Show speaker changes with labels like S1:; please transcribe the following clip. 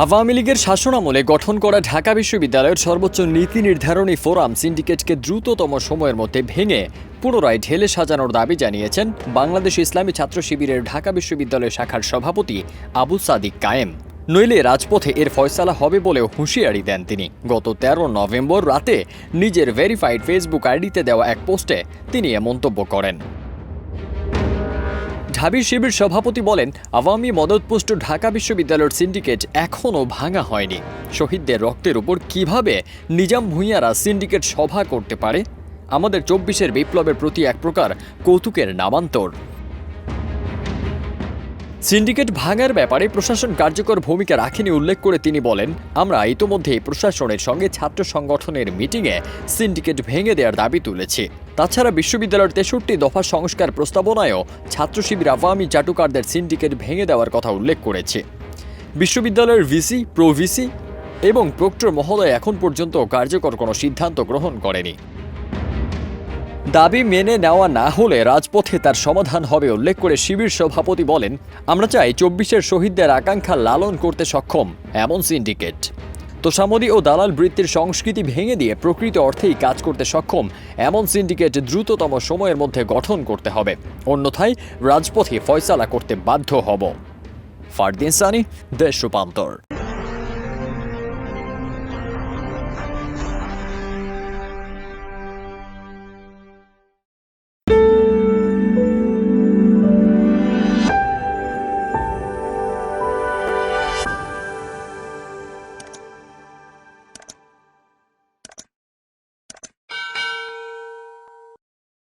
S1: আওয়ামী লীগের শাসনামলে গঠন করা ঢাকা বিশ্ববিদ্যালয়ের সর্বোচ্চ নীতি নির্ধারণী ফোরাম সিন্ডিকেটকে দ্রুততম সময়ের মধ্যে ভেঙে পুনরায় ঢেলে সাজানোর দাবি জানিয়েছেন বাংলাদেশ ইসলামী ছাত্র শিবিরের ঢাকা বিশ্ববিদ্যালয় শাখার সভাপতি আবু সাদিক কায়েম। নইলে রাজপথে এর ফয়সালা হবে বলেও হুঁশিয়ারি দেন তিনি। গত ১৩ নভেম্বর রাতে নিজের ভেরিফাইড ফেসবুক আইডিতে দেওয়া এক পোস্টে তিনি এ মন্তব্য করেন। ঢাবি শিবির সভাপতি বলেন, আওয়ামী মদতপুষ্ট ঢাকা বিশ্ববিদ্যালয়ের সিন্ডিকেট এখনও ভাঙা হয়নি। শহীদদের রক্তের উপর কিভাবে নিজাম ভূঁইয়ারা সিন্ডিকেট সভা করতে পারে? আমাদের ২৪-এর বিপ্লবের প্রতি এক প্রকার কৌতুকের নামান্তর। সিন্ডিকেট ভাঙার ব্যাপারে প্রশাসন কার্যকর ভূমিকা রাখেনি উল্লেখ করে তিনি বলেন, আমরা ইতোমধ্যেই প্রশাসনের সঙ্গে ছাত্র সংগঠনের মিটিংয়ে সিন্ডিকেট ভেঙে দেওয়ার দাবি তুলেছি। তাছাড়া বিশ্ববিদ্যালয়ের ৬৩ দফা সংস্কার প্রস্তাবনায়ও ছাত্র শিবির আওয়ামী চাটুকারদের সিন্ডিকেট ভেঙে দেওয়ার কথা উল্লেখ করেছে। বিশ্ববিদ্যালয়ের ভিসি, প্রভিসি এবং প্রক্টর মহোদয় এখন পর্যন্ত কার্যকর কোনো সিদ্ধান্ত গ্রহণ করেনি। দাবি মেনে নেওয়া না হলে রাজপথে তার সমাধান হবে উল্লেখ করে শিবির সভাপতি বলেন, আমরা চাই ২৪-এর শহীদদের আকাঙ্ক্ষা লালন করতে সক্ষম এমন সিন্ডিকেট। তোষামোদী ও দালাল বৃত্তির সংস্কৃতি ভেঙে দিয়ে প্রকৃত অর্থেই কাজ করতে সক্ষম এমন সিন্ডিকেট দ্রুততম সময়ের মধ্যে গঠন করতে হবে, অন্যথায় রাজপথে ফয়সালা করতে বাধ্য হব। ফারদিন সানি, দেশ রূপান্তর।